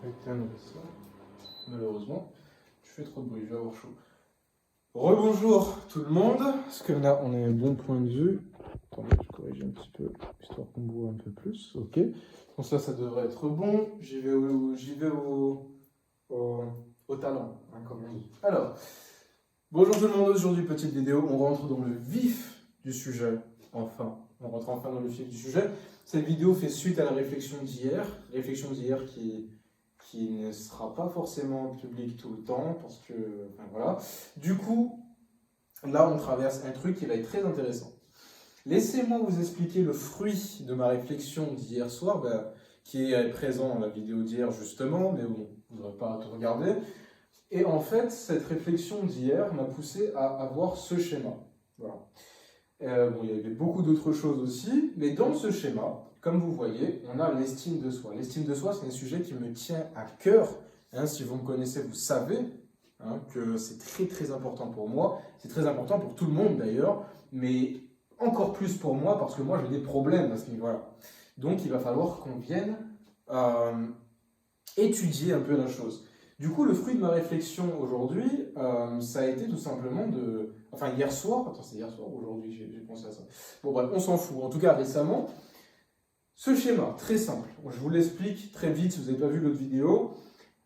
éteindre ça. Malheureusement, je fais trop de bruit, je vais avoir chaud. Rebonjour tout le monde. Parce que là, on a un bon point de vue. Attendez, je corrige un petit peu, histoire qu'on voit un peu plus. Ok. Donc ça devrait être bon. J'y vais au talent, hein, comme on dit. Alors, bonjour tout le monde. Aujourd'hui, petite vidéo. On rentre dans le vif du sujet. Enfin, on rentre enfin dans le vif du sujet. Cette vidéo fait suite à la réflexion d'hier. Réflexion d'hier qui ne sera pas forcément publique tout le temps, parce que, enfin, voilà. Du coup, là, on traverse un truc qui va être très intéressant. Laissez-moi vous expliquer le fruit de ma réflexion d'hier soir, qui est présent dans la vidéo d'hier justement, mais bon, vous n'aurez pas à tout regarder. Et en fait, cette réflexion d'hier m'a poussé à avoir ce schéma. Voilà. Bon, il y avait beaucoup d'autres choses aussi, mais dans ce schéma, comme vous voyez, on a l'estime de soi. L'estime de soi, c'est un sujet qui me tient à cœur. Hein, si vous me connaissez, vous savez que c'est très très important pour moi. C'est très important pour tout le monde d'ailleurs, mais encore plus pour moi parce que moi j'ai des problèmes à ce niveau-là. Donc il va falloir qu'on vienne étudier un peu la chose. Du coup, le fruit de ma réflexion aujourd'hui, ça a été tout simplement de... Enfin, hier soir, attends, c'est hier soir, aujourd'hui, j'ai pensé à ça. Bon, bref, on s'en fout. En tout cas, récemment, ce schéma, très simple, je vous l'explique très vite si vous n'avez pas vu l'autre vidéo.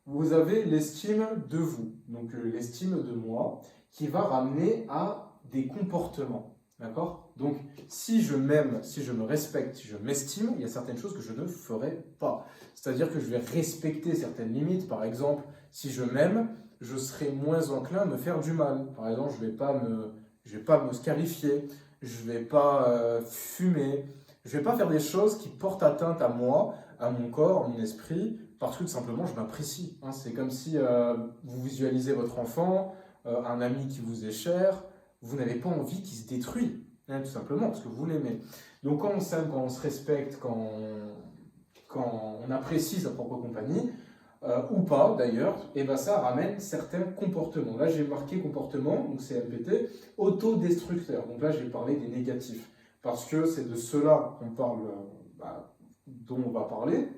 Vous avez l'estime de vous, donc l'estime de moi, qui va ramener à des comportements. D'accord? Donc, si je m'aime, si je me respecte, si je m'estime, il y a certaines choses que je ne ferai pas. C'est-à-dire que je vais respecter certaines limites. Par exemple, si je m'aime, je serai moins enclin à me faire du mal. Par exemple, je vais pas me scarifier, je ne vais pas fumer, je ne vais pas faire des choses qui portent atteinte à moi, à mon corps, à mon esprit, parce que tout simplement, je m'apprécie. Hein. C'est comme si vous visualisez votre enfant, un ami qui vous est cher, vous n'avez pas envie qu'il se détruise, hein, tout simplement, parce que vous l'aimez. Donc quand on s'aime, quand on se respecte, quand on apprécie sa propre compagnie, ou pas d'ailleurs, et ben ça ramène certains comportements. Là j'ai marqué comportement, donc c'est MPT, autodestructeur. Donc là j'ai parlé des négatifs, parce que c'est de cela qu'on parle, dont on va parler,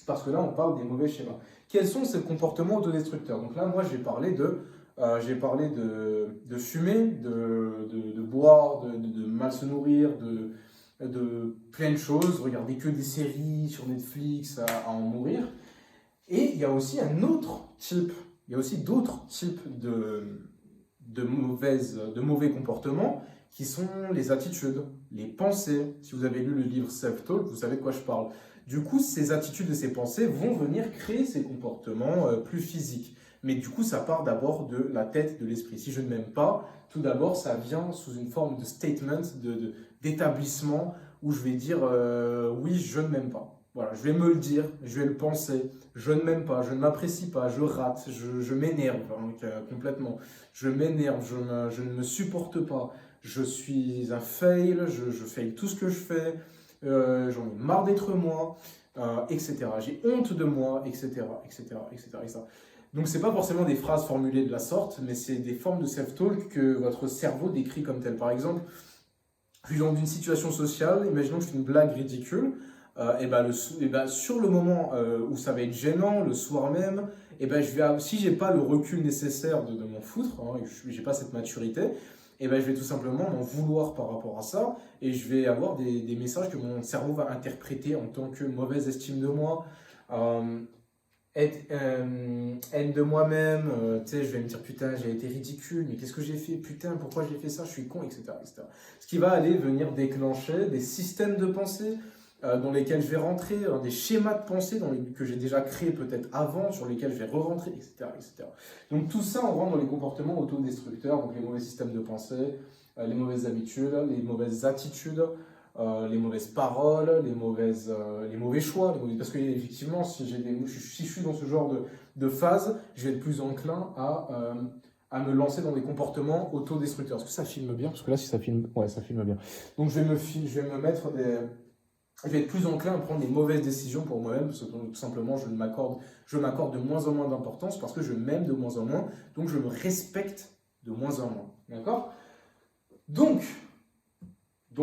parce que là on parle des mauvais schémas. Quels sont ces comportements autodestructeurs? Donc là moi j'ai parlé de fumer, de boire, de mal se nourrir, de plein de choses, regarder que des séries sur Netflix à en mourir. Et il y a aussi un autre type, il y a aussi d'autres types de mauvais comportements qui sont les attitudes, les pensées. Si vous avez lu le livre Self-Talk, vous savez de quoi je parle. Du coup, ces attitudes et ces pensées vont venir créer ces comportements plus physiques. Mais du coup, ça part d'abord de la tête, de l'esprit. Si je ne m'aime pas, tout d'abord, ça vient sous une forme de statement, d'établissement, où je vais dire oui, je ne m'aime pas. Voilà, je vais me le dire, je vais le penser. Je ne m'aime pas, je ne m'apprécie pas, je rate, je m'énerve complètement. Je m'énerve, je ne me supporte pas. Je suis un fail, je fail tout ce que je fais. J'en ai marre d'être moi, etc. J'ai honte de moi, etc., etc., etc., etc. Donc, ce n'est pas forcément des phrases formulées de la sorte, mais c'est des formes de self-talk que votre cerveau décrit comme telles. Par exemple, je suis dans une situation sociale, imaginons que je fais une blague ridicule, sur le moment où ça va être gênant, le soir même, si je n'ai pas le recul nécessaire de m'en foutre, hein, je n'ai pas cette maturité, je vais tout simplement m'en vouloir par rapport à ça, et je vais avoir des messages que mon cerveau va interpréter en tant que mauvaise estime de moi, haine de moi-même, je vais me dire putain j'ai été ridicule, mais qu'est-ce que j'ai fait, putain pourquoi j'ai fait ça, je suis con, etc., etc. Ce qui va aller venir déclencher des systèmes de pensée dans lesquels je vais rentrer, des schémas de pensée que j'ai déjà créés peut-être avant, sur lesquels je vais re-rentrer, etc., etc. Donc tout ça on rentre dans les comportements autodestructeurs, donc les mauvais systèmes de pensée, les mauvaises habitudes, les mauvaises attitudes, les mauvaises paroles, les mauvais choix. Parce que effectivement, si je suis dans ce genre de phase, je vais être plus enclin à me lancer dans des comportements autodestructeurs. Est-ce que ça filme bien? Parce que là, si ça filme, ouais, ça filme bien. Donc je vais être plus enclin à prendre des mauvaises décisions pour moi-même, parce que tout simplement, je m'accorde de moins en moins d'importance, parce que je m'aime de moins en moins, donc je me respecte de moins en moins. D'accord? Donc,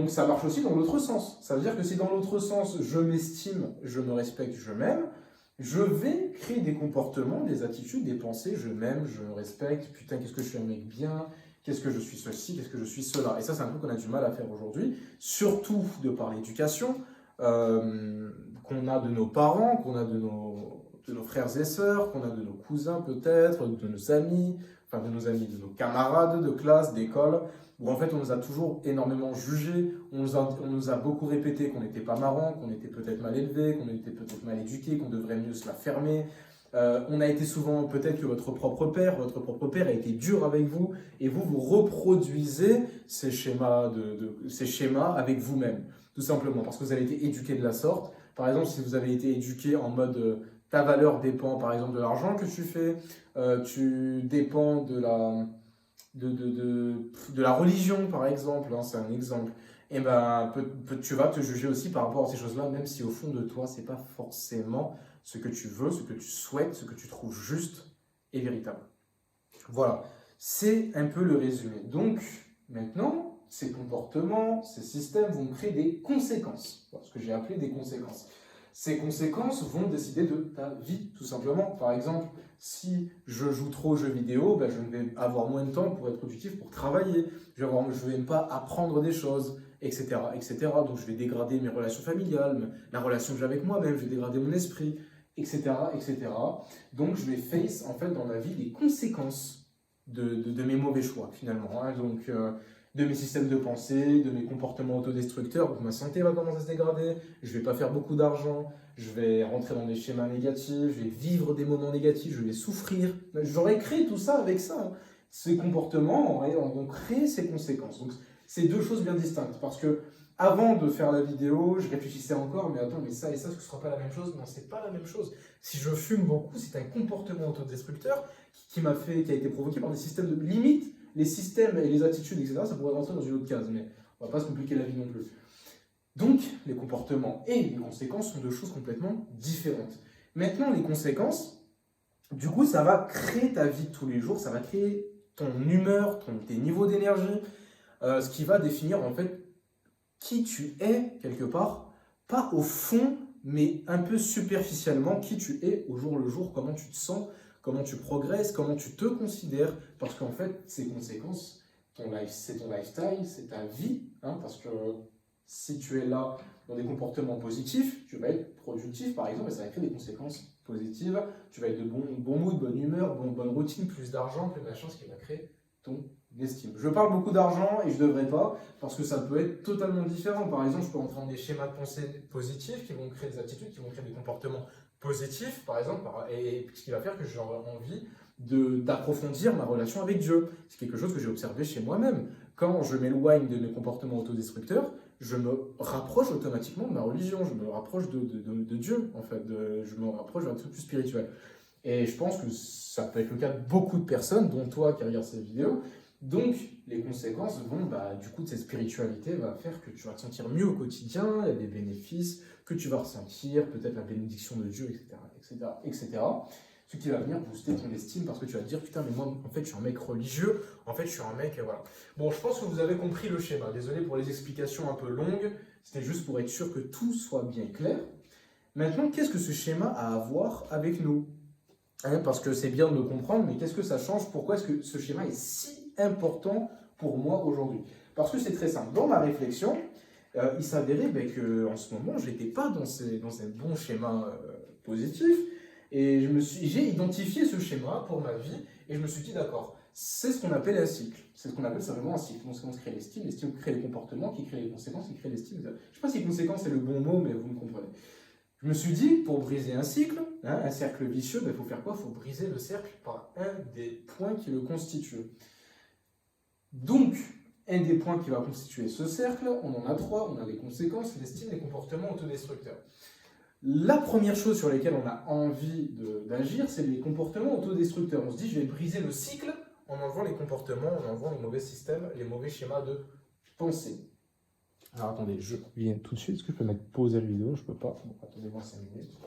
ça marche aussi dans l'autre sens. Ça veut dire que si dans l'autre sens, je m'estime, je me respecte, je m'aime, je vais créer des comportements, des attitudes, des pensées, je m'aime, je me respecte, putain, qu'est-ce que je suis un mec bien, qu'est-ce que je suis ceci, qu'est-ce que je suis cela. Et ça, c'est un truc qu'on a du mal à faire aujourd'hui, surtout de par l'éducation qu'on a de nos parents, qu'on a de nos frères et sœurs, qu'on a de nos cousins peut-être, de nos amis, enfin de nos amis, de nos camarades de classe, d'école, où en fait on nous a toujours énormément jugés, on nous a beaucoup répété qu'on n'était pas marrant, qu'on était peut-être mal élevé, qu'on était peut-être mal éduqué, qu'on devrait mieux se la fermer. On a été souvent, peut-être que votre propre père a été dur avec vous, et vous reproduisez ces schémas, ces schémas avec vous-même, tout simplement, parce que vous avez été éduqué de la sorte. Par exemple, si vous avez été éduqué en mode ta valeur dépend par exemple de l'argent que tu fais, tu dépends de la religion par exemple, hein, c'est un exemple, et ben tu vas te juger aussi par rapport à ces choses-là, même si au fond de toi, c'est pas forcément ce que tu veux, ce que tu souhaites, ce que tu trouves juste et véritable. Voilà, c'est un peu le résumé. Donc, maintenant, ces comportements, ces systèmes vont créer des conséquences. Voilà, ce que j'ai appelé des conséquences. Ces conséquences vont décider de ta vie, tout simplement. Par exemple, si je joue trop aux jeux vidéo, ben, je vais avoir moins de temps pour être productif, pour travailler. Je vais ne pas apprendre des choses, etc., etc. Donc, je vais dégrader mes relations familiales, la relation que j'ai avec moi-même, je vais dégrader mon esprit, etc., etc. Donc, je vais face, en fait, dans ma vie, des conséquences de mes mauvais choix, finalement. Hein. Donc, de mes systèmes de pensée, de mes comportements autodestructeurs. Donc, ma santé va commencer à se dégrader, je ne vais pas faire beaucoup d'argent, je vais rentrer dans des schémas négatifs, je vais vivre des moments négatifs, je vais souffrir. J'aurais créé tout ça avec ça. Hein. Ces comportements ont créé ces conséquences. Donc, c'est deux choses bien distinctes. Parce que avant de faire la vidéo, je réfléchissais encore, mais attends, mais ça et ça, ce ne sera pas la même chose? Non, c'est pas la même chose. Si je fume beaucoup, c'est un comportement autodestructeur qui a été provoqué par des systèmes de limite. Les systèmes et les attitudes, etc., ça pourrait rentrer dans une autre case, mais on ne va pas se compliquer la vie non plus. Donc, les comportements et les conséquences sont deux choses complètement différentes. Maintenant, les conséquences, du coup, ça va créer ta vie de tous les jours, ça va créer ton humeur, tes niveaux d'énergie, ce qui va définir en fait qui tu es quelque part, pas au fond, mais un peu superficiellement qui tu es au jour le jour, comment tu te sens, comment tu progresses, comment tu te considères, parce qu'en fait, ces conséquences, c'est ton lifestyle, c'est ta vie, hein, parce que si tu es là dans des comportements positifs, tu vas être productif par exemple, et ça va créer des conséquences positives, tu vas être de bon mood, bonne humeur, bonne routine, plus d'argent, plus machin, ce qui va créer ton estime. Je parle beaucoup d'argent et je ne devrais pas, parce que ça peut être totalement différent. Par exemple, je peux entrer dans des schémas de pensée positifs qui vont créer des attitudes, qui vont créer des comportements positifs, par exemple, et ce qui va faire que j'aurai envie d'approfondir ma relation avec Dieu. C'est quelque chose que j'ai observé chez moi-même. Quand je m'éloigne de mes comportements autodestructeurs, je me rapproche automatiquement de ma religion, je me rapproche de Dieu, en fait, je me rapproche d'un truc plus spirituel. Et je pense que ça peut être le cas de beaucoup de personnes, dont toi qui regardes cette vidéo. Donc, les conséquences vont, du coup, de cette spiritualité va faire que tu vas te sentir mieux au quotidien, il y a des bénéfices que tu vas ressentir, peut-être la bénédiction de Dieu, etc., etc., etc. Ce qui va venir booster ton estime parce que tu vas te dire, putain, mais moi, en fait, je suis un mec religieux, en fait, je suis un mec, voilà. Bon, je pense que vous avez compris le schéma. Désolé pour les explications un peu longues, c'était juste pour être sûr que tout soit bien clair. Maintenant, qu'est-ce que ce schéma a à voir avec nous? Hein, parce que c'est bien de le comprendre, mais qu'est-ce que ça change? Pourquoi est-ce que ce schéma est si important pour moi aujourd'hui? Parce que c'est très simple. Dans ma réflexion, il s'avérait qu'en ce moment, je n'étais pas dans un bon schéma positif. Et j'ai identifié ce schéma pour ma vie et je me suis dit, d'accord, c'est ce qu'on appelle un cycle. C'est ce qu'on appelle simplement un cycle. Donc, on crée l'estime crée les comportements, qui crée les conséquences, qui crée l'estime. Je ne sais pas si conséquence est le bon mot, mais vous me comprenez. Je me suis dit, pour briser un cycle, hein, un cercle vicieux, il faut faire quoi? Il faut briser le cercle par un des points qui le constituent. Donc, un des points qui va constituer ce cercle, on en a trois, on a les conséquences, l'estime, les comportements autodestructeurs. La première chose sur laquelle on a envie d'agir, c'est les comportements autodestructeurs. On se dit, je vais briser le cycle en enlevant les comportements, en enlevant les mauvais systèmes, les mauvais schémas de pensée. Alors attendez, je viens tout de suite. Est-ce que je peux mettre pause à la vidéo? Je peux pas. Bon, attendez-moi 5 minutes.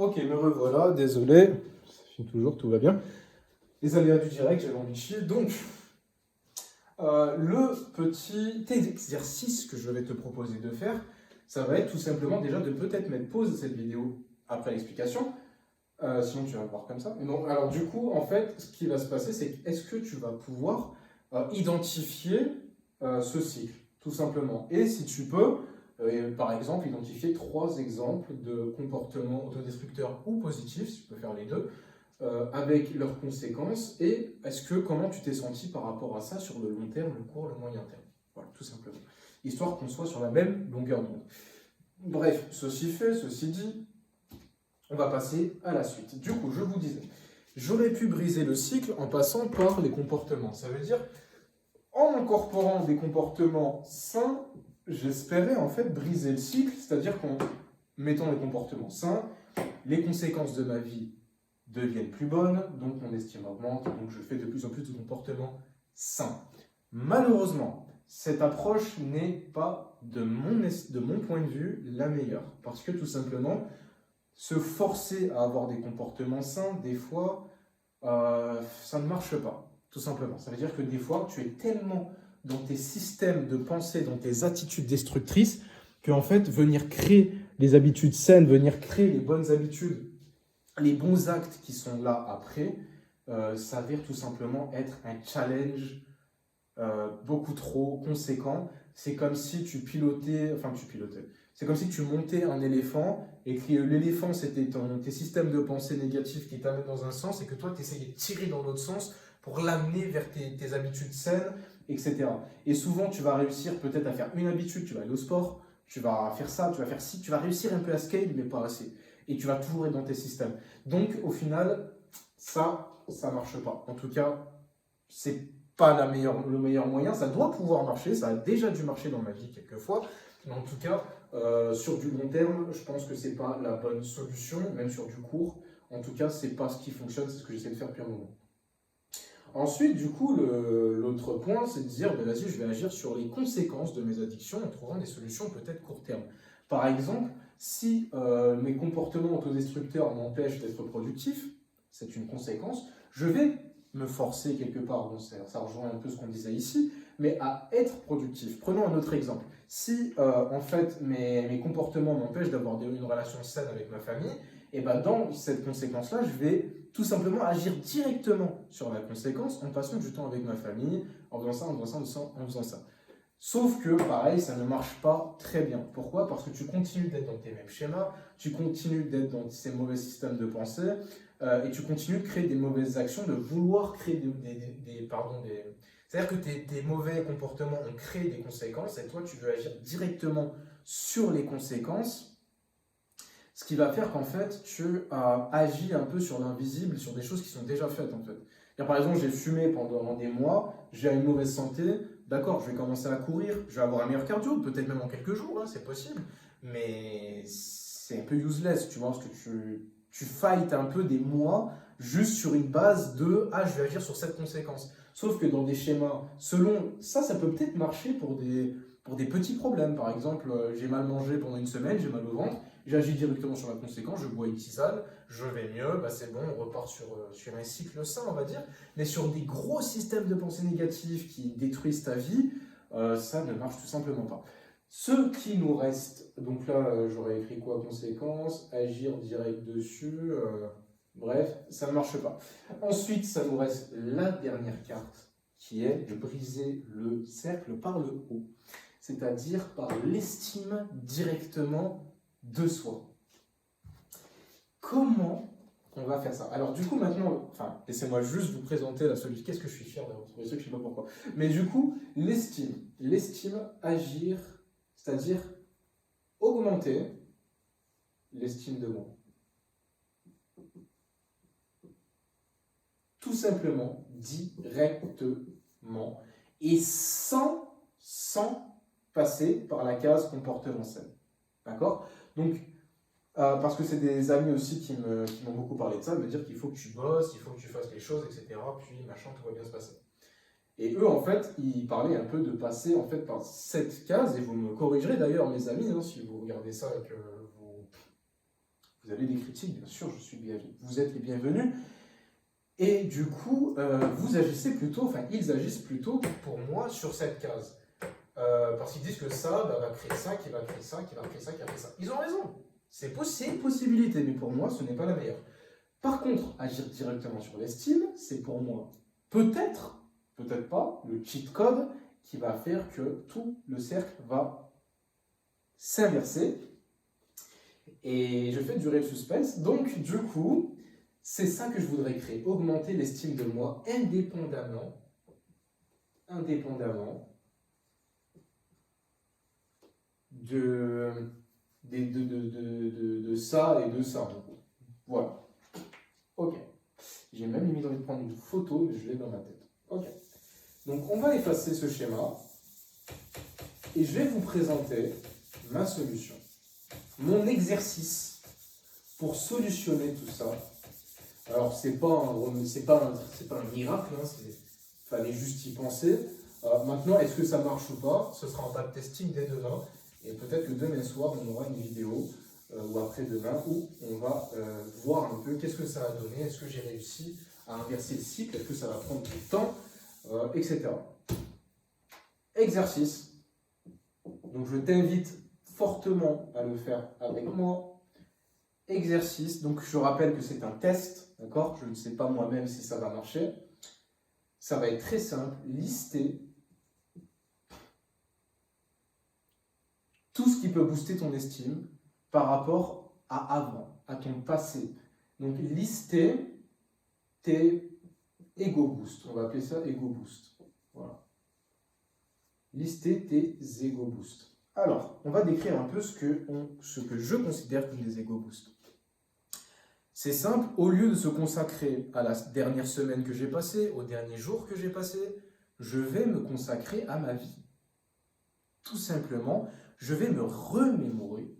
Ok, me revoilà, désolé. Ça filme toujours, tout va bien. Les aléas du direct, j'avais envie de chier. Donc, le petit exercice que je vais te proposer de faire, ça va être tout simplement déjà de peut-être mettre pause à cette vidéo après l'explication. Sinon, tu vas voir comme ça. Mais bon, alors du coup, en fait, ce qui va se passer, c'est est-ce que tu vas pouvoir identifier ce cycle, tout simplement. Et si tu peux, par exemple, identifier 3 exemples de comportements autodestructeurs ou positifs, si tu peux faire les deux, avec leurs conséquences, et comment tu t'es senti par rapport à ça sur le long terme, le court, le moyen terme. Voilà, tout simplement. Histoire qu'on soit sur la même longueur d'onde. Bref, ceci fait, ceci dit, on va passer à la suite. Du coup, je vous disais, j'aurais pu briser le cycle en passant par les comportements. Ça veut dire, en incorporant des comportements sains, j'espérais en fait briser le cycle, c'est-à-dire qu'en mettant les comportements sains, les conséquences de ma vie deviennent plus bonnes, donc mon estime augmente, donc je fais de plus en plus de comportements sains. Malheureusement, cette approche n'est pas, de mon point de vue, la meilleure. Parce que tout simplement, se forcer à avoir des comportements sains, des fois, ça ne marche pas, tout simplement. Ça veut dire que des fois, tu es tellement dans tes systèmes de pensée, dans tes attitudes destructrices, qu'en fait, venir créer les habitudes saines, venir créer les bonnes habitudes, les bons actes qui sont là après, s'avère tout simplement être un challenge beaucoup trop conséquent. C'est comme si tu pilotais, c'est comme si tu montais un éléphant et que l'éléphant c'était tes systèmes de pensée négatifs qui t'amènent dans un sens et que toi tu essayais de tirer dans l'autre sens pour l'amener vers tes habitudes saines, etc. Et souvent tu vas réussir peut-être à faire une habitude, tu vas aller au sport, tu vas faire ça, tu vas faire ci, tu vas réussir un peu à scale mais pas assez. Et tu vas toujours être dans tes systèmes. Donc au final, ça marche pas. En tout cas, c'est pas le meilleur moyen. Ça doit pouvoir marcher, ça a déjà dû marcher dans ma vie quelques fois. Mais en tout cas, sur du long terme, je pense que c'est pas la bonne solution, même sur du court. En tout cas, c'est pas ce qui fonctionne, c'est ce que j'essaie de faire depuis un moment. Ensuite, du coup, l'autre point, c'est de dire, ben vas-y, je vais agir sur les conséquences de mes addictions en trouvant des solutions peut-être court terme. Par exemple, si mes comportements autodestructeurs m'empêchent d'être productif, c'est une conséquence, je vais me forcer quelque part, bon, ça rejoint un peu ce qu'on disait ici, mais à être productif. Prenons un autre exemple. Si en fait mes comportements m'empêchent d'avoir une relation saine avec ma famille, et ben dans cette conséquence-là, je vais tout simplement agir directement sur la conséquence en passant du temps avec ma famille, en faisant ça, en faisant ça, en faisant ça. Sauf que, pareil, ça ne marche pas très bien. Pourquoi? Parce que tu continues d'être dans tes mêmes schémas, tu continues d'être dans ces mauvais systèmes de pensée, et tu continues de créer des mauvaises actions, de vouloir créer c'est-à-dire que tes mauvais comportements ont créé des conséquences, et toi, tu veux agir directement sur les conséquences, ce qui va faire qu'en fait, tu agis un peu sur l'invisible, sur des choses qui sont déjà faites, en fait. Par exemple, j'ai fumé pendant des mois, j'ai une mauvaise santé, d'accord, je vais commencer à courir, je vais avoir un meilleur cardio, peut-être même en quelques jours, hein, c'est possible, mais c'est un peu useless, tu vois, parce que tu fights un peu des mois juste sur une base de « Ah, je vais agir sur cette conséquence ». Sauf que dans des schémas, selon ça peut peut-être marcher pour des petits problèmes. Par exemple, j'ai mal mangé pendant une semaine, j'ai mal au ventre, j'agis directement sur la conséquence, je bois une tisane, je vais mieux, bah c'est bon, on repart sur un cycle sain, on va dire. Mais sur des gros systèmes de pensée négatifs qui détruisent ta vie, ça ne marche tout simplement pas. Ce qui nous reste, donc là j'aurais écrit quoi? Conséquence, agir direct dessus, bref, ça ne marche pas. Ensuite, ça nous reste la dernière carte, qui est de briser le cercle par le haut, c'est-à-dire par l'estime directement de soi. Comment on va faire ça? Alors du coup maintenant, laissez-moi juste vous présenter la solution. Qu'est-ce que je suis fier d'avoir trouvé ça, je ne sais pas pourquoi. Mais du coup, l'estime, agir, c'est-à-dire augmenter l'estime de moi. Tout simplement, directement, et sans passer par la case comportement sain. D'accord? Donc, parce que c'est des amis aussi qui m'ont beaucoup parlé de ça, de me dire qu'il faut que tu bosses, il faut que tu fasses les choses, etc. Puis machin, tout va bien se passer. Et eux, en fait, ils parlaient un peu de passer en fait par cette case, et vous me corrigerez d'ailleurs, mes amis, hein, si vous regardez ça et que Vous avez des critiques, bien sûr, je suis bienvenu. Vous êtes les bienvenus. Et du coup, vous agissez plutôt, enfin, ils agissent plutôt pour moi sur cette case. Parce qu'ils disent que ça va créer ça, qui va créer ça, qui va créer ça, qui va créer ça. Ils ont raison. C'est une possibilité, mais pour moi, ce n'est pas la meilleure. Par contre, agir directement sur l'estime, c'est pour moi peut-être, peut-être pas, le cheat code qui va faire que tout le cercle va s'inverser. Et je fais durer le suspense. Donc, du coup, c'est ça que je voudrais créer. Augmenter l'estime de moi indépendamment de ça et de ça. Voilà. Ok. J'ai même limite envie de prendre une photo, mais je l'ai dans ma tête. Ok. Donc, on va effacer ce schéma. Et je vais vous présenter ma solution. Mon exercice pour solutionner tout ça. Alors, c'est pas un miracle, hein, il fallait juste y penser. Maintenant, est-ce que ça marche ou pas? Ce sera en backtesting dès demain. Et peut-être que demain soir, on aura une vidéo, ou après-demain, où on va voir un peu qu'est-ce que ça a donné, est-ce que j'ai réussi à inverser le cycle, est-ce que ça va prendre du temps, etc. Exercice. Donc, je t'invite fortement à le faire avec moi. Exercice, donc je rappelle que c'est un test, d'accord? Je ne sais pas moi-même si ça va marcher. Ça va être très simple, lister tout ce qui peut booster ton estime par rapport à avant, à ton passé. Donc lister tes ego boost, on va appeler ça ego boost. Voilà. Lister tes ego boost. Alors, on va décrire un peu ce que je considère comme des ego boosts. C'est simple, au lieu de se consacrer à la dernière semaine que j'ai passée, au dernier jour que j'ai passé, je vais me consacrer à ma vie. Tout simplement, je vais me remémorer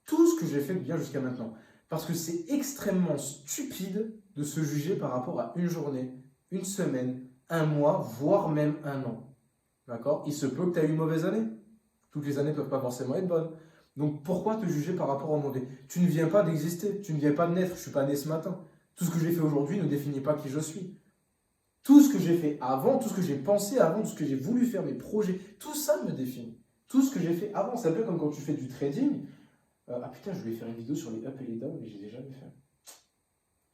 tout ce que j'ai fait de bien jusqu'à maintenant. Parce que c'est extrêmement stupide de se juger par rapport à une journée, une semaine, un mois, voire même un an. D'accord? Il se peut que tu aies une mauvaise année. Toutes les années ne peuvent pas forcément être bonnes. Donc pourquoi te juger par rapport au mauvais? Tu ne viens pas d'exister, tu ne viens pas de naître, je ne suis pas né ce matin. Tout ce que j'ai fait aujourd'hui ne définit pas qui je suis. Tout ce que j'ai fait avant, tout ce que j'ai pensé avant, tout ce que j'ai voulu faire, mes projets, tout ça me définit. Tout ce que j'ai fait avant, c'est un peu comme quand tu fais du trading. Ah putain, je voulais faire une vidéo sur les up et les down, mais je l'ai jamais fait.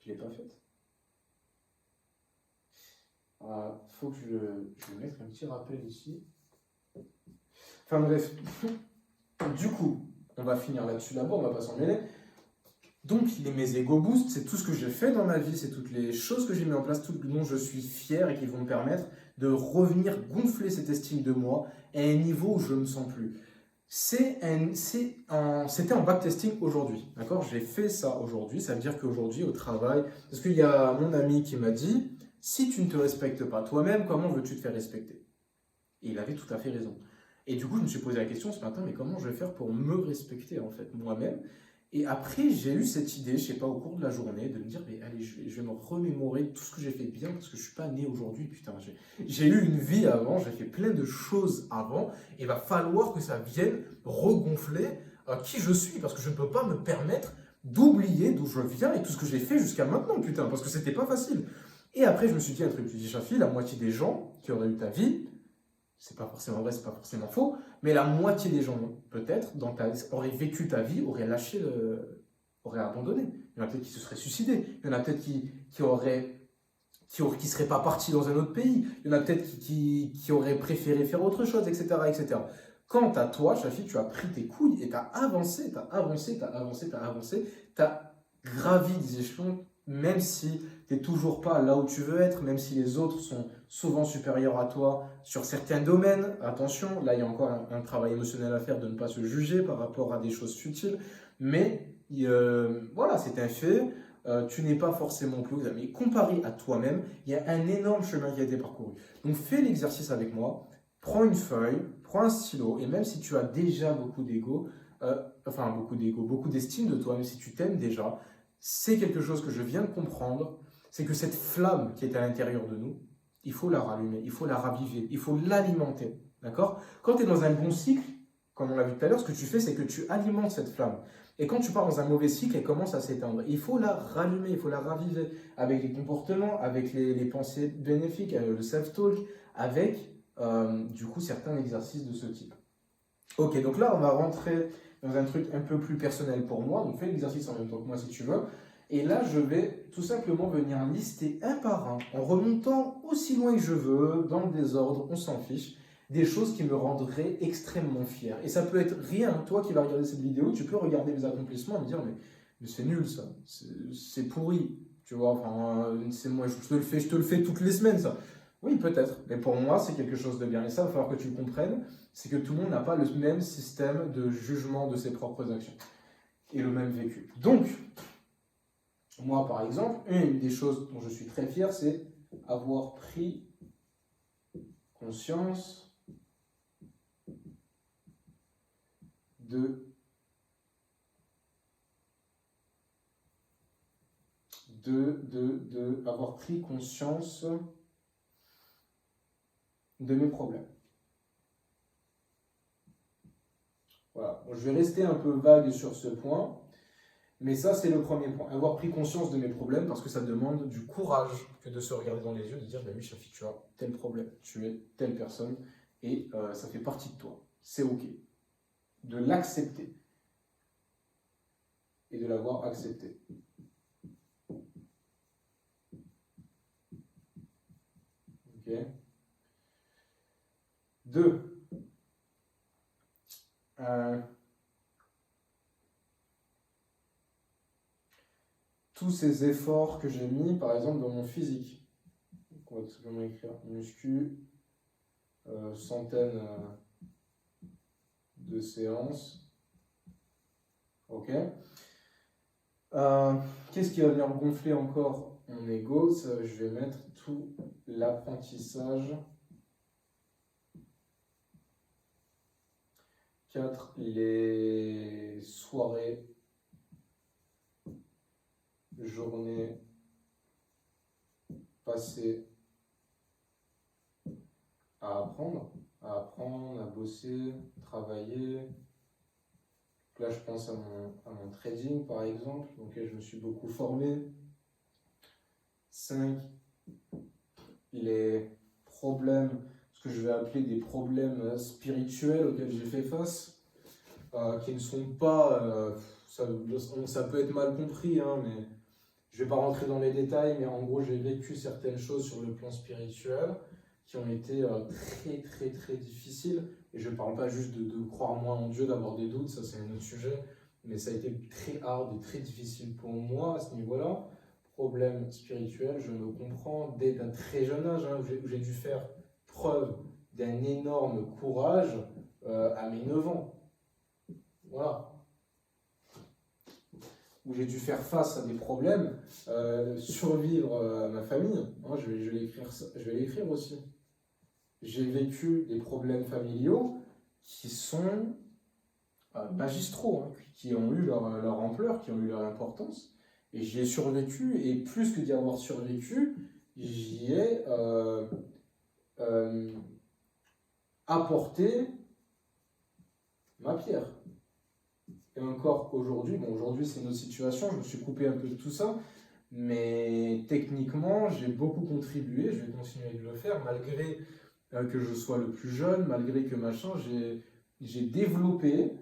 Je ne l'ai pas faite. Faut que je vais mettre un petit rappel ici. Enfin bref. Du coup, on va finir là-dessus d'abord, on va pas s'en mêler. Donc, mes ego boosts, c'est tout ce que j'ai fait dans ma vie, c'est toutes les choses que j'ai mis en place, tout dont je suis fier et qui vont me permettre de revenir gonfler cette estime de moi à un niveau où je ne me sens plus. C'était en backtesting aujourd'hui, d'accord? J'ai fait ça aujourd'hui, ça veut dire qu'aujourd'hui au travail, parce qu'il y a mon ami qui m'a dit, si tu ne te respectes pas toi-même, comment veux-tu te faire respecter? Et il avait tout à fait raison. Et du coup, je me suis posé la question ce matin, mais comment je vais faire pour me respecter en fait moi-même? Et après, j'ai eu cette idée, je sais pas, au cours de la journée, de me dire, mais allez, je vais me remémorer tout ce que j'ai fait bien, parce que je suis pas né aujourd'hui, putain. J'ai eu une vie avant, j'ai fait plein de choses avant, et il va falloir que ça vienne regonfler qui je suis, parce que je ne peux pas me permettre d'oublier d'où je viens et tout ce que j'ai fait jusqu'à maintenant, putain, parce que c'était pas facile. Et après, je me suis dit un truc, je dis, Chafi, la moitié des gens qui auraient eu ta vie, c'est pas forcément vrai, c'est pas forcément faux, mais la moitié des gens, peut-être, auraient vécu ta vie, auraient lâché, auraient abandonné. Il y en a peut-être qui se seraient suicidés, il y en a peut-être qui seraient pas partis dans un autre pays, il y en a peut-être qui auraient préféré faire autre chose, etc., etc. Quant à toi, Chafi, tu as pris tes couilles et tu as avancé, tu as gravi des échelons, même si tu n'es toujours pas là où tu veux être, même si les autres sont souvent supérieurs à toi sur certains domaines. Attention, là il y a encore un travail émotionnel à faire de ne pas se juger par rapport à des choses futiles, mais voilà, c'est un fait. Tu n'es pas forcément plus haut, mais comparé à toi-même, il y a un énorme chemin qui a été parcouru. Donc fais l'exercice avec moi, prends une feuille, prends un stylo, et même si tu as déjà beaucoup d'ego, beaucoup d'estime de toi, même si tu t'aimes déjà, c'est quelque chose que je viens de comprendre, c'est que cette flamme qui est à l'intérieur de nous, il faut la rallumer, il faut la raviver, il faut l'alimenter, d'accord? Quand tu es dans un bon cycle, comme on l'a vu tout à l'heure, ce que tu fais, c'est que tu alimentes cette flamme. Et quand tu pars dans un mauvais cycle, elle commence à s'éteindre. Il faut la rallumer, il faut la raviver avec les comportements, avec les pensées bénéfiques, le self-talk, avec du coup certains exercices de ce type. Ok, donc là, on va rentrer dans un truc un peu plus personnel pour moi. Donc fais l'exercice en même temps que moi si tu veux. Et là, je vais tout simplement venir lister un par un, en remontant aussi loin que je veux, dans le désordre, on s'en fiche, des choses qui me rendraient extrêmement fier. Et ça peut être rien. Toi qui vas regarder cette vidéo, tu peux regarder mes accomplissements et me dire, mais c'est nul ça, c'est pourri. Tu vois, enfin, c'est moi, je te le fais toutes les semaines ça. Oui, peut-être. Mais pour moi, c'est quelque chose de bien. Et ça, il va falloir que tu le comprennes. C'est que tout le monde n'a pas le même système de jugement de ses propres actions et le même vécu. Donc, moi, par exemple, une des choses dont je suis très fier, c'est avoir pris conscience avoir pris conscience de mes problèmes. Voilà. Bon, je vais rester un peu vague sur ce point, mais ça, c'est le premier point. Avoir pris conscience de mes problèmes, parce que ça demande du courage que de se regarder dans les yeux, de dire, oui, Shafi, tu as tel problème, tu es telle personne, et ça fait partie de toi. C'est OK. De l'accepter. Et de l'avoir accepté. OK. 2. Tous ces efforts que j'ai mis, par exemple, dans mon physique. On va tout simplement écrire muscu, centaines de séances. OK. Qu'est-ce qui va venir gonfler encore mon ego? Ça, je vais mettre tout l'apprentissage. 4. Les soirées, journées passées à apprendre, à bosser, travailler. Là, je pense à mon trading, par exemple, dans lequel je me suis beaucoup formé. 5. Les problèmes, ce que je vais appeler des problèmes spirituels auxquels j'ai fait face, qui ne sont pas... ça peut être mal compris, hein, mais je ne vais pas rentrer dans les détails, mais en gros, j'ai vécu certaines choses sur le plan spirituel qui ont été très, très, très difficiles. Et je ne parle pas juste de croire moins en Dieu, d'avoir des doutes, ça c'est un autre sujet, mais ça a été très hard et très difficile pour moi à ce niveau-là. Problème spirituel, je me comprends dès un très jeune âge, hein, où j'ai dû faire preuve d'un énorme courage à mes 9 ans. Voilà. Où j'ai dû faire face à des problèmes, survivre à ma famille. Hein, je vais l'écrire aussi. J'ai vécu des problèmes familiaux qui sont magistraux, hein, qui ont eu leur ampleur, qui ont eu leur importance. Et j'y ai survécu, et plus que d'y avoir survécu, j'y ai apporté ma pierre. Et encore aujourd'hui, bon aujourd'hui c'est une autre situation, je me suis coupé un peu de tout ça, mais techniquement j'ai beaucoup contribué, je vais continuer de le faire, malgré que je sois le plus jeune, malgré que machin, j'ai développé,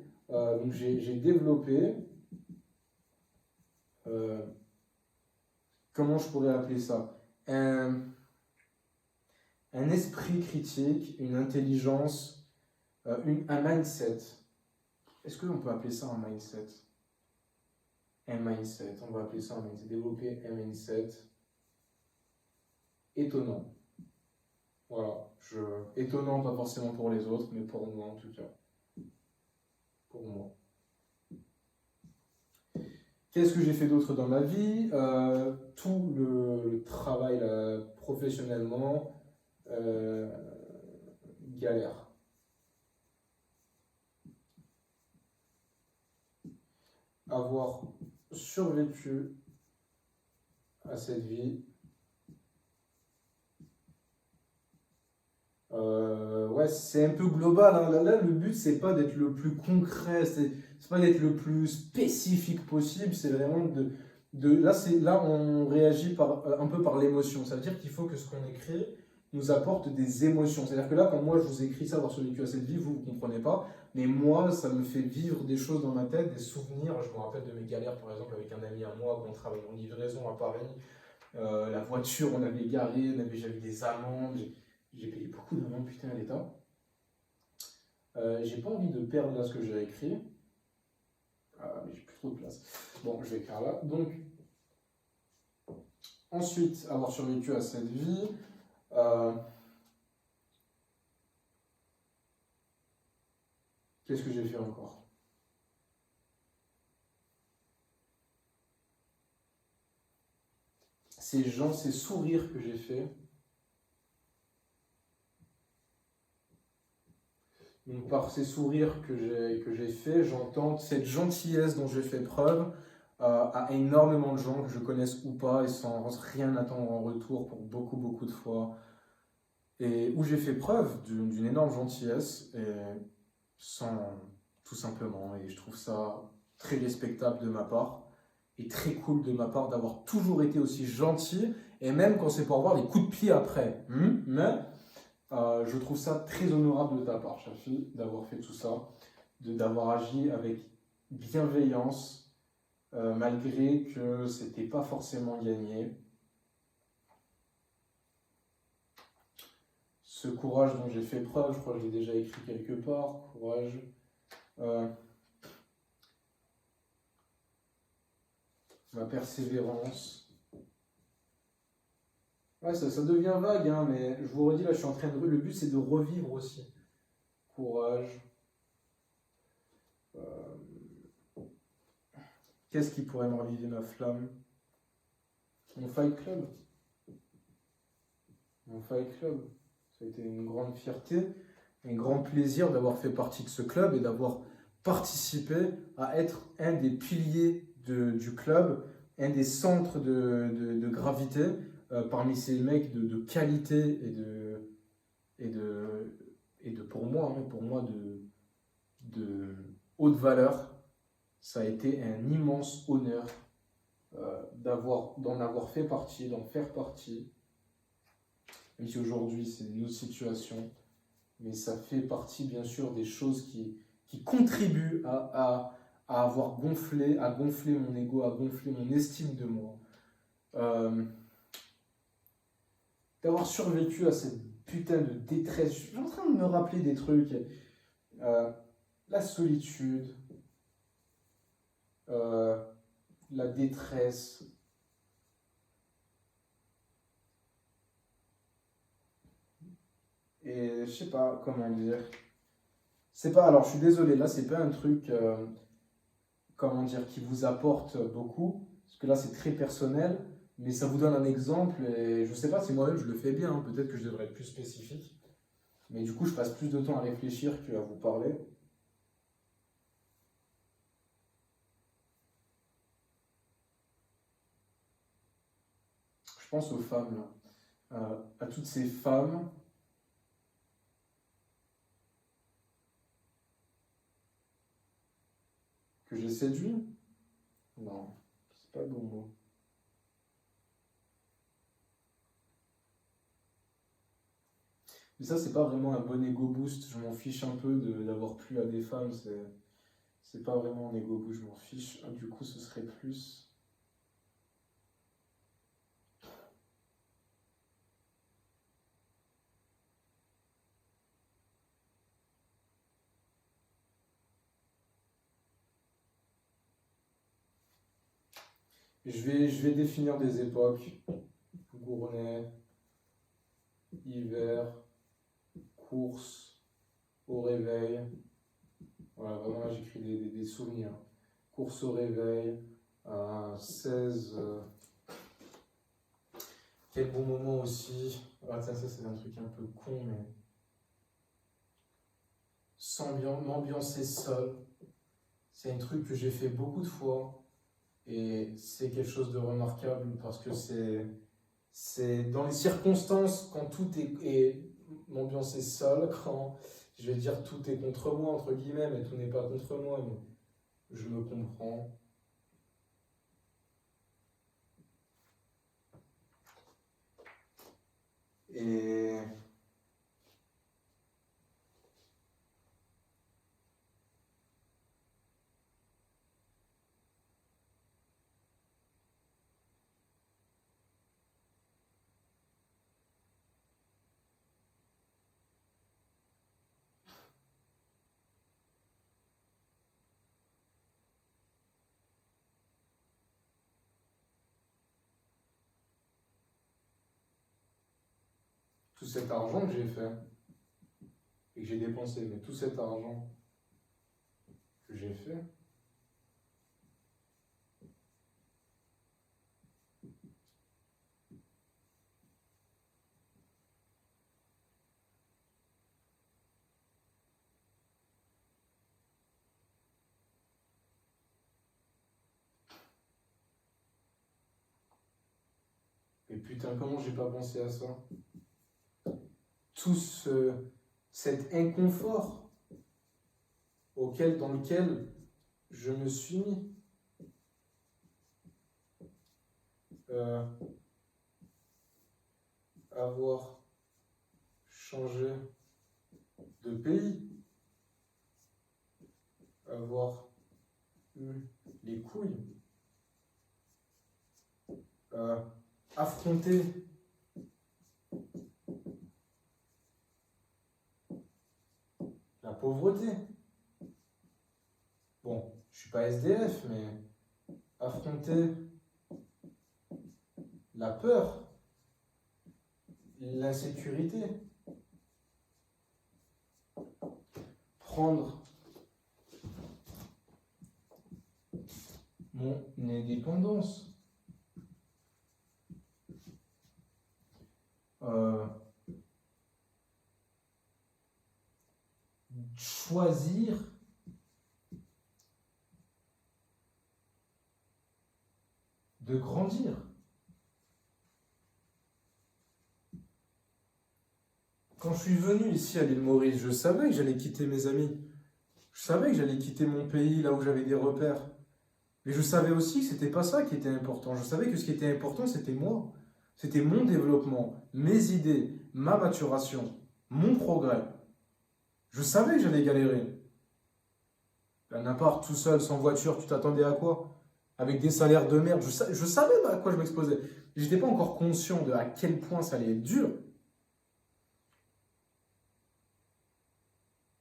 comment je pourrais appeler ça, un esprit critique, une intelligence, un mindset. Est-ce qu'on peut appeler ça un mindset? Un mindset, on va appeler ça un mindset. Développer un mindset étonnant. Voilà, étonnant pas forcément pour les autres, mais pour moi en tout cas. Pour moi. Qu'est-ce que j'ai fait d'autre dans ma vie? Tout le travail là, professionnellement, galère. Avoir survécu à cette vie Ouais, c'est un peu global, hein. Là, le but, c'est pas d'être le plus concret, c'est pas d'être le plus spécifique possible, c'est vraiment là, on réagit un peu par l'émotion. Ça veut dire qu'il faut que ce qu'on écrit nous apporte des émotions. C'est-à-dire que là, quand moi, je vous écris ça, avoir survécu à cette vie, vous comprenez pas, mais moi, ça me fait vivre des choses dans ma tête, des souvenirs. Je me rappelle de mes galères, par exemple, avec un ami à moi, quand on travaillait en livraison à Paris. La voiture, on avait garé, j'avais des amendes. J'ai payé beaucoup d'amendes, putain, à l'État. J'ai pas envie de perdre là ce que j'ai écrit. Mais j'ai plus trop de place. Bon, je vais écrire là. Donc, ensuite, avoir survécu à cette vie. Qu'est-ce que j'ai fait encore? Ces sourires que j'ai fait. Donc, par ces sourires que j'ai fait, j'entends cette gentillesse dont j'ai fait preuve à énormément de gens que je connaisse ou pas et sans rien attendre en retour pour beaucoup, beaucoup de fois. Et où j'ai fait preuve d'une énorme gentillesse et sans tout simplement. Et je trouve ça très respectable de ma part et très cool de ma part d'avoir toujours été aussi gentil et même quand c'est pour avoir des coups de pied après. Mais je trouve ça très honorable de ta part, Chafi, d'avoir fait tout ça, d'avoir agi avec bienveillance malgré que c'était pas forcément gagné. Ce courage dont j'ai fait preuve, je crois que je l'ai déjà écrit quelque part, courage. Ma persévérance. Ouais, ça devient vague, hein, mais je vous redis, là, je suis en train de... Le but, c'est de revivre aussi. Courage. Qu'est-ce qui pourrait me raviver ma flamme? Mon Fight Club. Mon Fight Club. Ça a été une grande fierté, un grand plaisir d'avoir fait partie de ce club et d'avoir participé à être un des piliers du club, un des centres de gravité parmi ces mecs de qualité et de pour moi, de haute valeur. Ça a été un immense honneur d'en avoir fait partie, d'en faire partie. Même si aujourd'hui c'est une autre situation, mais ça fait partie bien sûr des choses qui contribuent à avoir gonflé, à gonfler mon ego, à gonfler mon estime de moi. D'avoir survécu à cette putain de détresse. Je suis en train de me rappeler des trucs. La solitude, la détresse. Et je sais pas comment dire. C'est pas, alors je suis désolé, là c'est pas un truc, comment dire, qui vous apporte beaucoup, parce que là c'est très personnel, mais ça vous donne un exemple, et je sais pas si moi-même je le fais bien, hein, peut-être que je devrais être plus spécifique, mais du coup je passe plus de temps à réfléchir qu'à vous parler. Je pense aux femmes, là, à toutes ces femmes que j'ai séduites. Non, c'est pas le bon mot. Mais ça, c'est pas vraiment un bon ego boost. Je m'en fiche un peu d'avoir plu à des femmes. C'est pas vraiment un ego boost. Je m'en fiche. Du coup, ce serait plus. Je vais définir des époques. Gournay, hiver, course, au réveil. Voilà, vraiment là j'écris des souvenirs. Course au réveil, 16. Quel bon moment aussi. Ah, ça c'est un truc un peu con, mais. M'ambiancer seul. C'est un truc que j'ai fait beaucoup de fois. Et c'est quelque chose de remarquable parce que c'est dans les circonstances, quand tout est m'ambiancer seul quand je vais dire tout est contre moi, entre guillemets, mais tout n'est pas contre moi. Mais je me comprends. Et tout cet argent que j'ai fait et que j'ai dépensé, mais tout cet argent que j'ai fait, et putain, comment j'ai pas pensé à ça? Tout cet inconfort dans lequel je me suis mis. Avoir changé de pays, avoir eu les couilles, affronter la pauvreté. Bon, je suis pas SDF, mais affronter la peur, l'insécurité, prendre mon indépendance, choisir de grandir. Quand je suis venu ici à l'île Maurice, je savais que j'allais quitter mes amis. Je savais que j'allais quitter mon pays, là où j'avais des repères. Mais je savais aussi que c'était pas ça qui était important. Je savais que ce qui était important, c'était moi. C'était mon développement, mes idées, ma maturation, mon progrès. Je savais que j'allais galérer. Un appart tout seul, sans voiture, tu t'attendais à quoi? Avec des salaires de merde. Je savais à quoi je m'exposais. J'étais pas encore conscient de à quel point ça allait être dur.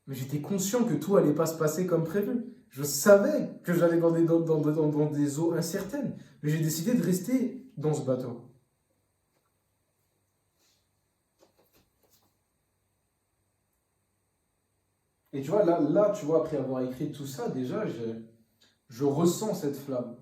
Mais j'étais conscient que tout allait pas se passer comme prévu. Je savais que j'allais dans des eaux incertaines. Mais j'ai décidé de rester dans ce bateau. Et tu vois, là, tu vois, après avoir écrit tout ça, déjà, je ressens cette flamme.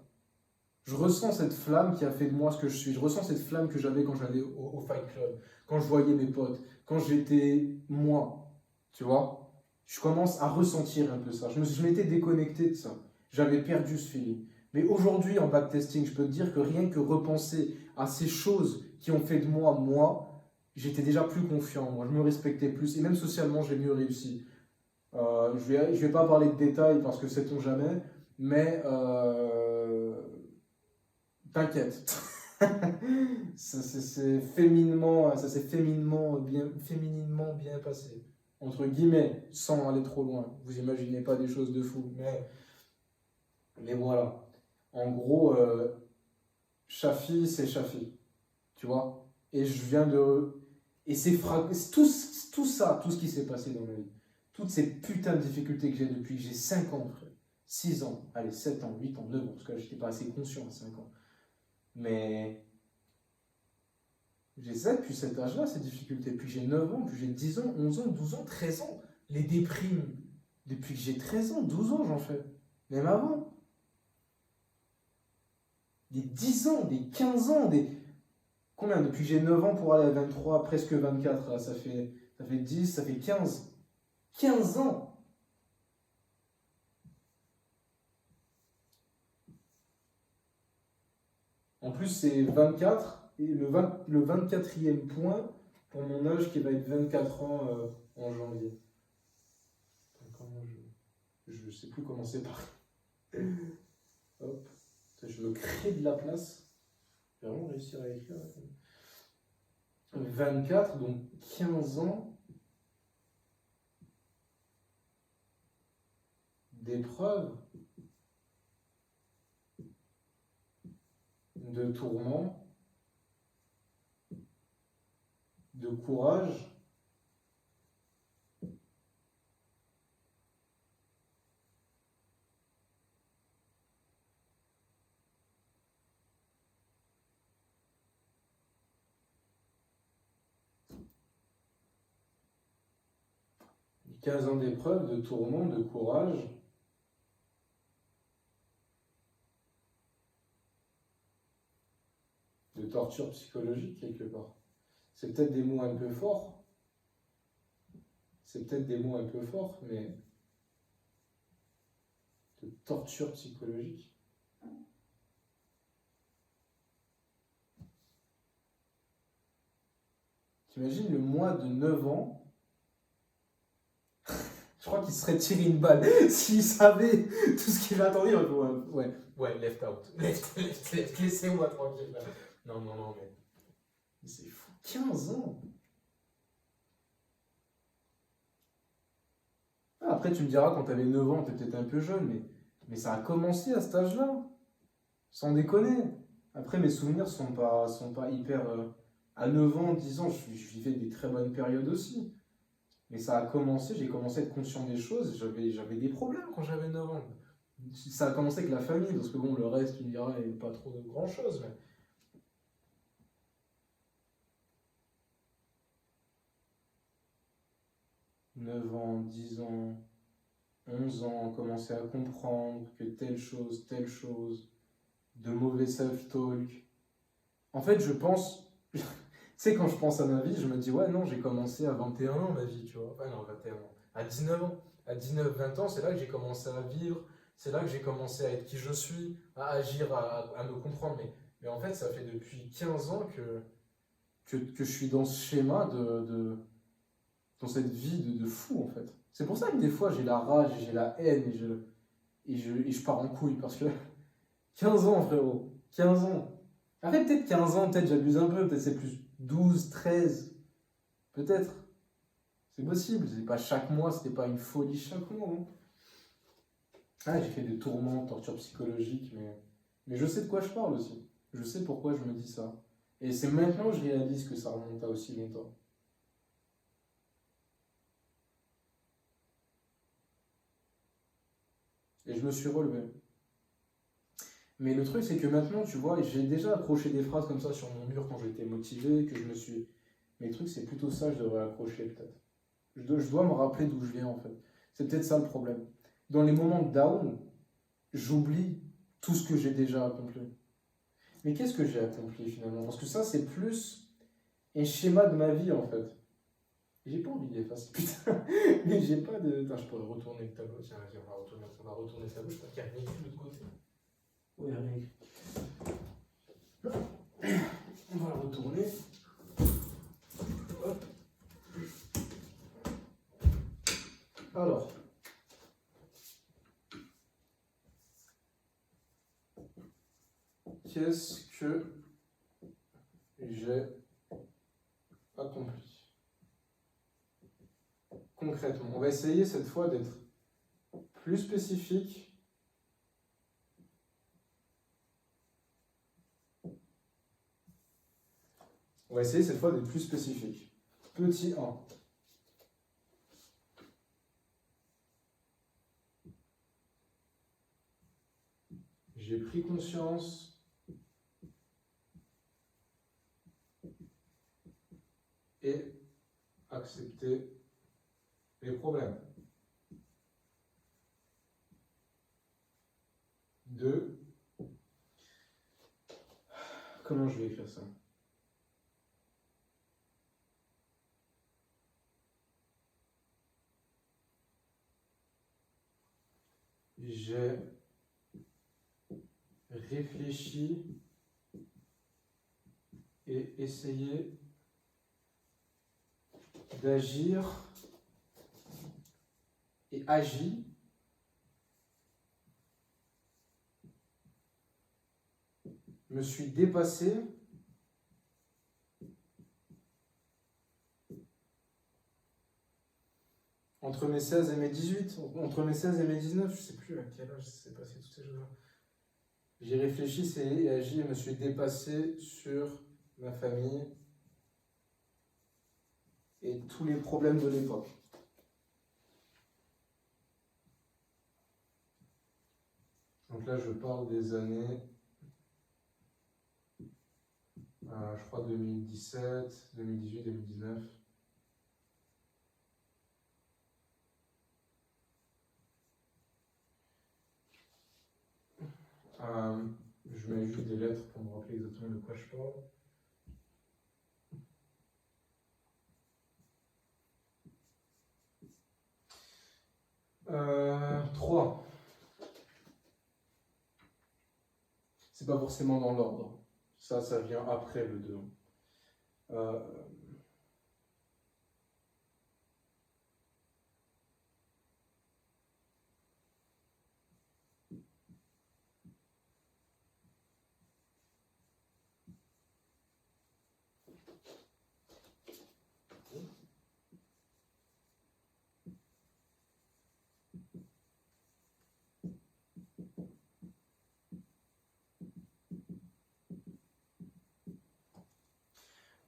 Je ressens cette flamme qui a fait de moi ce que je suis. Je ressens cette flamme que j'avais quand j'allais au Fight Club, quand je voyais mes potes, quand j'étais moi. Tu vois? Je commence à ressentir un peu ça. Je m'étais déconnecté de ça. J'avais perdu ce feeling. Mais aujourd'hui, en backtesting, je peux te dire que rien que repenser à ces choses qui ont fait de moi, j'étais déjà plus confiant en moi. Je me respectais plus. Et même socialement, j'ai mieux réussi. Je vais pas parler de détails parce que sait-on jamais, mais t'inquiète. Ça s'est fémininement bien passé. Entre guillemets, sans aller trop loin. Vous imaginez pas des choses de fou. Mais voilà. En gros, Shafi, c'est Shafi. Tu vois? Et je viens de. Et tout ça, tout ce qui s'est passé dans ma vie, toutes ces putains de difficultés que j'ai depuis que j'ai 5 ans, frère. 6 ans, allez, 7 ans, 8 ans, 9 ans, parce que là, j'étais pas assez conscient à 5 ans. Mais j'ai ça depuis cet âge-là, ces difficultés. Puis j'ai 9 ans, puis j'ai 10 ans, 11 ans, 12 ans, 13 ans. Les déprimes, depuis que j'ai 13 ans, 12 ans, j'en fais. Même avant. Des 10 ans, des 15 ans, des. Combien? Depuis que j'ai 9 ans pour aller à 23, presque 24, là, ça fait 10, ça fait 15. 15 ans! En plus, c'est 24, et le 24e point, pour mon âge qui va être 24 ans en janvier. Comment je sais plus comment c'est par. Hop. Je veux créer de la place. Je vais vraiment réussir à écrire. 24, donc 15 ans d'épreuves, de tourments, de courage, quinze ans d'épreuves, de tourments, de courage, de torture psychologique quelque part. C'est peut-être des mots un peu forts. Mais de torture psychologique. T'imagines le moi de 9 ans, je crois qu'il serait tiré une balle. S'il savait tout ce qu'il attendait, il aurait dit ouais, left out. Left, laissez-moi tranquille. Non, mais c'est fou. 15 ans. Après, tu me diras, quand t'avais 9 ans, t'es peut-être un peu jeune, mais ça a commencé à cet âge-là. Sans déconner. Après, mes souvenirs sont pas hyper. À 9 ans, 10 ans, je vivais des très bonnes périodes aussi. Mais ça a commencé, j'ai commencé à être conscient des choses. J'avais des problèmes quand j'avais 9 ans. Ça a commencé avec la famille, parce que bon, le reste, tu me diras, il n'y a pas trop de grand-chose. Mais... 9 ans, 10 ans, 11 ans, commencer à comprendre que telle chose, de mauvais self-talk. En fait, je pense, tu sais, quand je pense à ma vie, je me dis, ouais, non, j'ai commencé à 21 ans ma vie, tu vois. Enfin, non, 21 ans. À 19 ans. À 19-20 ans, c'est là que j'ai commencé à vivre, c'est là que j'ai commencé à être qui je suis, à agir, à me comprendre. Mais en fait, ça fait depuis 15 ans que je suis dans ce schéma dans cette vie de fou, en fait. C'est pour ça que des fois, j'ai la rage, j'ai la haine, et je pars en couille, parce que 15 ans, frérot. 15 ans. Après, peut-être 15 ans, peut-être j'abuse un peu, peut-être c'est plus 12, 13. Peut-être. C'est possible. C'est pas chaque mois, c'était pas une folie chaque mois. Hein. Ah, j'ai fait des tourments, torture psychologique, mais je sais de quoi je parle aussi. Je sais pourquoi je me dis ça. Et c'est maintenant que je réalise que ça remonte à aussi longtemps. Et je me suis relevé. Mais le truc, c'est que maintenant, tu vois, j'ai déjà accroché des phrases comme ça sur mon mur quand j'étais motivé, que je me suis. Mais le truc, c'est plutôt ça que je devrais accrocher peut-être. Je dois me rappeler d'où je viens en fait. C'est peut-être ça le problème. Dans les moments de down, j'oublie tout ce que j'ai déjà accompli. Mais qu'est-ce que j'ai accompli finalement? Parce que ça, c'est plus un schéma de ma vie en fait. J'ai pas envie d'effacer, putain. Mais j'ai pas de. Attends, je pourrais retourner le tableau. Tiens, vas-y, on va retourner le tableau. Je crois qu'il n'y a rien écrit de l'autre côté. Oui, il n'y a rien écrit. On va le retourner. Hop. Alors. Qu'est-ce que j'ai accompli? Concrètement, on va essayer cette fois d'être plus spécifique. On va essayer cette fois d'être plus spécifique. Petit 1. J'ai pris conscience et accepté mes problèmes. 2. Comment je vais écrire ça? J'ai réfléchi et essayé d'agir et agit me suis dépassé entre mes 16 et mes 18, entre mes 16 et mes 19, je ne sais plus à quel âge s'est passé toutes ces choses-là. J'y réfléchis et agi et me suis dépassé sur ma famille et tous les problèmes de l'époque. Donc là, je parle des années, je crois 2017, 2018, 2019. Je mets juste des lettres pour me rappeler exactement de quoi je parle. 3. C'est pas forcément dans l'ordre. Ça vient après le 2.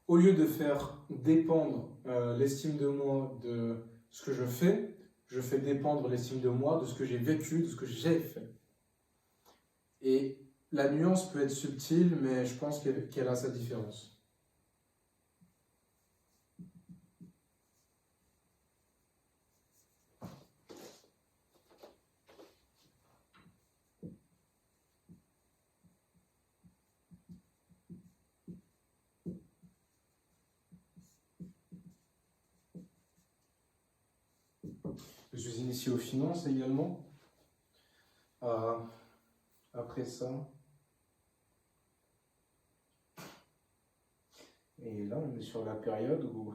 Au lieu de faire dépendre l'estime de moi de ce que je fais dépendre l'estime de moi de ce que j'ai vécu, de ce que j'ai fait. Et la nuance peut être subtile, mais je pense qu'elle a sa différence. Je suis initié aux finances également. Après ça. Et là, on est sur la période où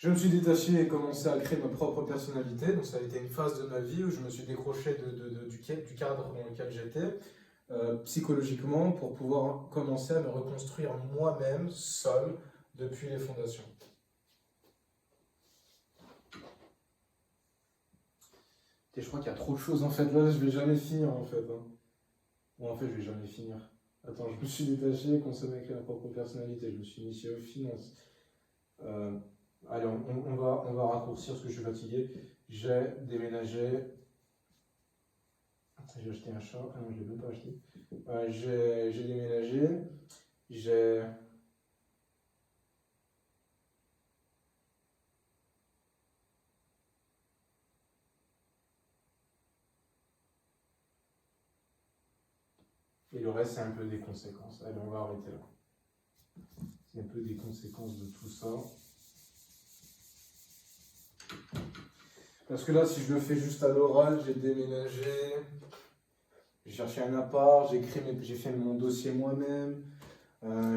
je me suis détaché et commencé à créer ma propre personnalité. Donc ça a été une phase de ma vie où je me suis décroché du cadre dans lequel j'étais, psychologiquement, pour pouvoir commencer à me reconstruire moi-même, seul, depuis les fondations. Et je crois qu'il y a trop de choses en fait. Là, je vais jamais finir en fait. Bon, en fait, je vais jamais finir. Attends, je me suis détaché, commencé à créer ma propre personnalité. Je me suis initié aux finances. Allez, on va raccourcir parce que je suis fatigué. J'ai déménagé. J'ai acheté un chat. Ah non, je ne l'ai même pas acheté. J'ai déménagé. J'ai. Et le reste, c'est un peu des conséquences. Allez, on va arrêter là. C'est un peu des conséquences de tout ça. Parce que là, si je le fais juste à l'oral, j'ai déménagé, j'ai cherché un appart, j'ai fait mon dossier moi-même,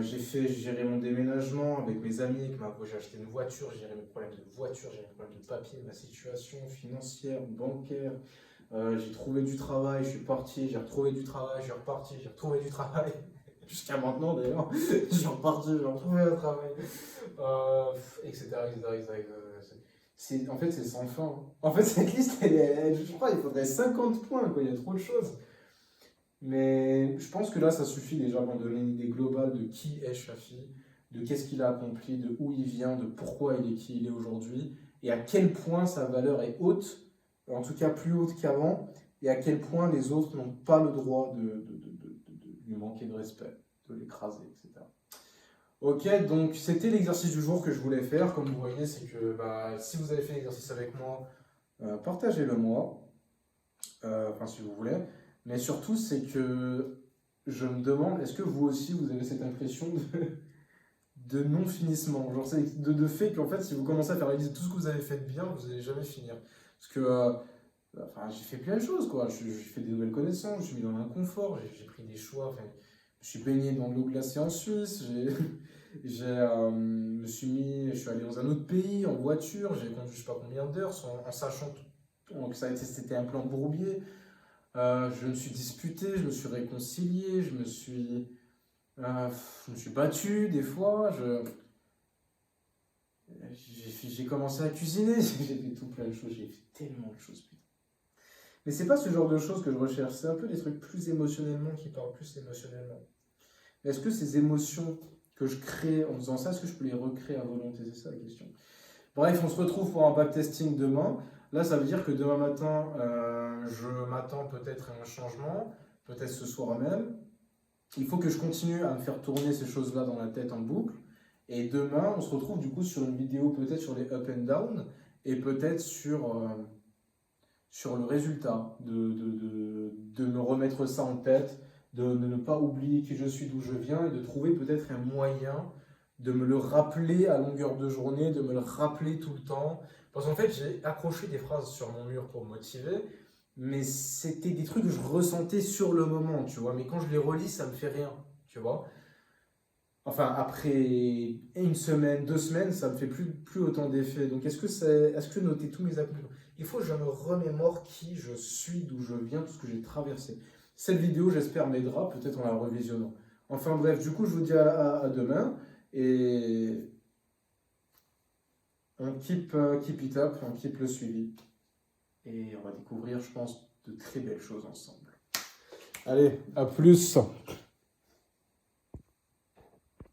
j'ai géré mon déménagement avec mes amis, j'ai acheté une voiture, j'ai géré mes problèmes de voiture, j'ai géré mes problèmes de papier, ma situation financière, bancaire, j'ai trouvé du travail, je suis parti, j'ai retrouvé du travail, je suis reparti, j'ai retrouvé du travail, jusqu'à maintenant d'ailleurs, je suis reparti, j'ai retrouvé un travail, etc. En fait, c'est sans fin. En fait, cette liste, je crois qu'il faudrait 50 points, quoi. Il y a trop de choses. Mais je pense que là, ça suffit déjà pour donner une idée globale de qui est Shafi, de qu'est-ce qu'il a accompli, de où il vient, de pourquoi il est qui il est aujourd'hui, et à quel point sa valeur est haute, en tout cas plus haute qu'avant, et à quel point les autres n'ont pas le droit de lui manquer de respect, de l'écraser, etc. Ok, donc c'était l'exercice du jour que je voulais faire. Comme vous voyez, c'est que si vous avez fait l'exercice avec moi, partagez-le moi, enfin si vous voulez. Mais surtout, c'est que je me demande, est-ce que vous aussi, vous avez cette impression de non-finissement? Genre, c'est de fait qu'en fait, si vous commencez à faire la liste de tout ce que vous avez fait de bien, vous n'allez jamais finir. Parce que enfin, j'ai fait plein de choses, quoi. J'ai fait des nouvelles connaissances, je suis mis dans l'inconfort, j'ai pris des choix. Enfin, je suis baigné dans de l'eau glacée en Suisse, je suis allé dans un autre pays en voiture, j'ai conduit je sais pas combien d'heures, en sachant que c'était un plan bourbier. Je me suis disputé, je me suis réconcilié, je me suis battu des fois, j'ai commencé à cuisiner, j'ai fait tout plein de choses, j'ai fait tellement de choses, putain. Mais c'est pas ce genre de choses que je recherche, c'est un peu des trucs plus émotionnellement qui parlent plus émotionnellement. Mais est-ce que ces émotions que je crée en faisant ça, est-ce que je peux les recréer à volonté? C'est ça la question. Bref, on se retrouve pour un backtesting demain. Là, ça veut dire que demain matin, je m'attends peut-être à un changement, peut-être ce soir même. Il faut que je continue à me faire tourner ces choses-là dans la tête en boucle. Et demain, on se retrouve du coup sur une vidéo peut-être sur les up and down et peut-être sur le résultat, de me remettre ça en tête, de ne pas oublier qui je suis, d'où je viens et de trouver peut-être un moyen de me le rappeler à longueur de journée, de me le rappeler tout le temps. Parce qu'en fait, j'ai accroché des phrases sur mon mur pour me motiver, mais c'était des trucs que je ressentais sur le moment, tu vois. Mais quand je les relis, ça me fait rien, tu vois. Enfin, après une semaine, 2 semaines, ça me fait plus autant d'effet. Donc, est-ce que noter tous mes accomplissements, il faut que je me remémore qui je suis, d'où je viens, tout ce que j'ai traversé. Cette vidéo, j'espère, m'aidera, peut-être en la revisionnant. Enfin bref, du coup, je vous dis à demain et on keep it up, on keep le suivi. Et on va découvrir, je pense, de très belles choses ensemble. Allez, à plus!